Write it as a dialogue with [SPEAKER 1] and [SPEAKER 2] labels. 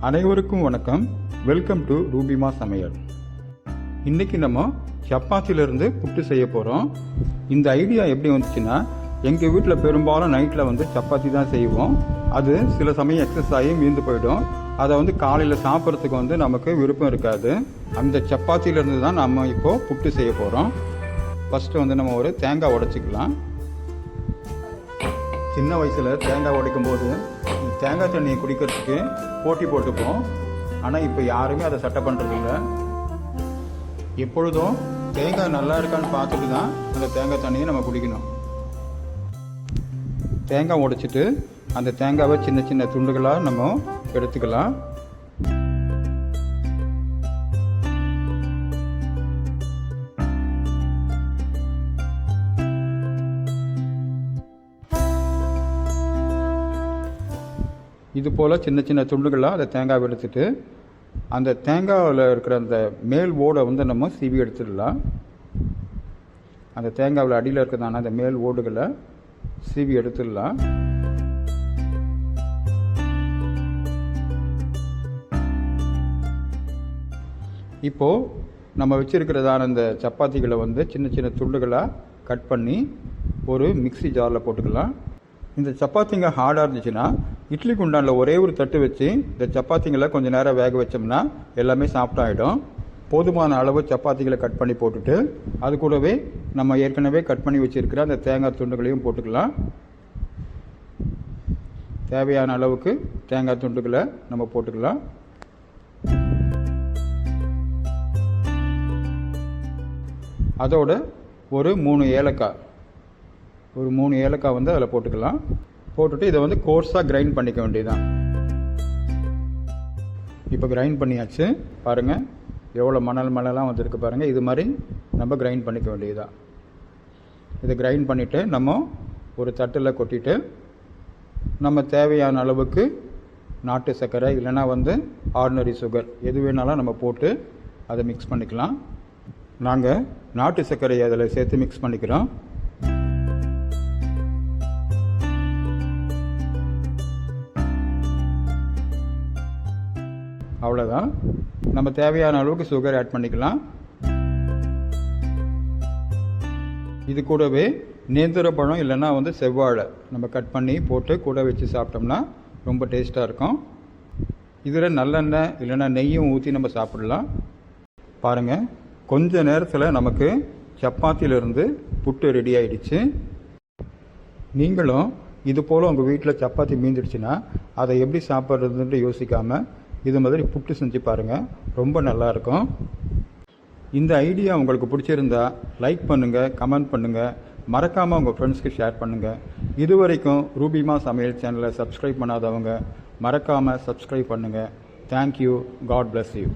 [SPEAKER 1] அனைவருக்கும் வணக்கம். Welcome to Rubima சமையல். இன்னைக்கு நம்ம சப்பாத்திலிருந்து புட்டு செய்ய போகிறோம். இந்த ஐடியா எப்படி வந்துச்சுன்னா, எங்கள் வீட்டில் பெரும்பாலும் நைட்டில் சப்பாத்தி தான் செய்வோம். அது சில சமயம் எக்ஸஸ் ஆகி மீந்து போயிடும். அதை காலையில் சாப்பிட்றதுக்கு நமக்கு விருப்பம் இருக்காது. அந்த சப்பாத்தியிலேருந்து தான் நம்ம இப்போது புட்டு செய்ய போகிறோம். ஃபஸ்ட்டு நம்ம ஒரு தேங்காய் உடைச்சிக்கலாம். சின்ன வயசில் தேங்காய் உடைக்கும் போது தேங்காய் தண்ணியை குடிக்கிறதுக்கு போட்டி போட்டுப்போம். ஆனால் இப்போ யாருமே அதை சட்டை பண்ணுறதில்ல. எப்பொழுதும் தேங்காய் நல்லா இருக்கான்னு பார்த்துட்டு தான் அந்த தேங்காய் தண்ணியை நம்ம குடிக்கணும். தேங்காய் உடைச்சிட்டு அந்த தேங்காவை சின்ன சின்ன துண்டுகளாக நம்ம எடுத்துக்கலாம். இது போல் சின்ன சின்ன துண்டுகளாக அந்த தேங்காவை எடுத்துட்டு அந்த தேங்காவில் இருக்கிற அந்த மேல் ஓடை நம்ம சீவி எடுத்துடலாம். அந்த தேங்காவில் அடியில் இருக்கிறதான அந்த மேல் ஓடுகளை சீவி எடுத்துடலாம். இப்போது நம்ம வச்சுருக்கிறதான அந்த சப்பாத்திகளை சின்ன சின்ன துண்டுகளாக கட் பண்ணி ஒரு மிக்ஸி ஜாரில் போட்டுக்கலாம். இந்த சப்பாத்திங்க ஹார்டாக இருந்துச்சுன்னா இட்லி குண்டானில் ஒரே ஒரு தட்டு வச்சு இந்த சப்பாத்திங்களை கொஞ்சம் நேரம் வேக வச்சோம்னா எல்லாமே சாஃப்டாகிடும். போதுமான அளவு சப்பாத்திகளை கட் பண்ணி போட்டுட்டு அது கூடவே நம்ம ஏற்கனவே கட் பண்ணி வச்சுருக்கிற அந்த தேங்காய் துண்டுகளையும் போட்டுக்கலாம். தேவையான அளவுக்கு தேங்காய் துண்டுகளை நம்ம போட்டுக்கலாம். அதோட ஒரு 3 ஏலக்காய் அதில் போட்டுக்கலாம். போட்டுட்டு இதை கோர்ஸாக கிரைண்ட் பண்ணிக்க வேண்டியதுதான். இப்போ கிரைண்ட் பண்ணியாச்சு. பாருங்கள் எவ்வளோ மணலாம் வந்துருக்கு பாருங்கள். இது மாதிரி நம்ம கிரைண்ட் பண்ணிக்க வேண்டியதுதான். இதை கிரைண்ட் பண்ணிவிட்டு நம்ம ஒரு தட்டில் கொட்டிட்டு நம்ம தேவையான அளவுக்கு நாட்டு சர்க்கரை இல்லைன்னா ஆர்டினரி சுகர் எது வேணாலும் நம்ம போட்டு அதை மிக்ஸ் பண்ணிக்கலாம். நாங்கள் நாட்டு சர்க்கரையை அதில் சேர்த்து மிக்ஸ் பண்ணிக்கிறோம். அவ்வளோதான். நம்ம தேவையான அளவுக்கு சுகர் ஆட் பண்ணிக்கலாம். இது கூடவே நேந்திர பழம் இல்லைன்னா செவ்வாழை நம்ம கட் பண்ணி போட்டு கூட வச்சு சாப்பிட்டோம்னா ரொம்ப டேஸ்ட்டாக இருக்கும். இதில் நல்லெண்ணெய் இல்லைன்னா நெய்யும் ஊற்றி நம்ம சாப்பிடலாம். பாருங்கள், கொஞ்ச நேரத்தில் நமக்கு சப்பாத்தியிலிருந்து புட்டு ரெடி ஆகிடுச்சு. நீங்களும் இது போல் உங்கள் வீட்டில் சப்பாத்தி மீந்துடுச்சுன்னா அதை எப்படி சாப்பிட்றதுன்ட்டு யோசிக்காமல் இது மாதிரி புட்டு செஞ்சு பாருங்கள். ரொம்ப நல்லாயிருக்கும். இந்த ஐடியா உங்களுக்கு பிடிச்சிருந்தா லைக் பண்ணுங்கள், கமெண்ட் பண்ணுங்கள், மறக்காமல் உங்கள் ஃப்ரெண்ட்ஸ்க்கு ஷேர் பண்ணுங்கள். இது வரைக்கும் ரூபிமா சமையல் சேனலை சப்ஸ்கிரைப் பண்ணாதவங்க மறக்காமல் சப்ஸ்கிரைப் பண்ணுங்கள். தேங்க்யூ. God bless you.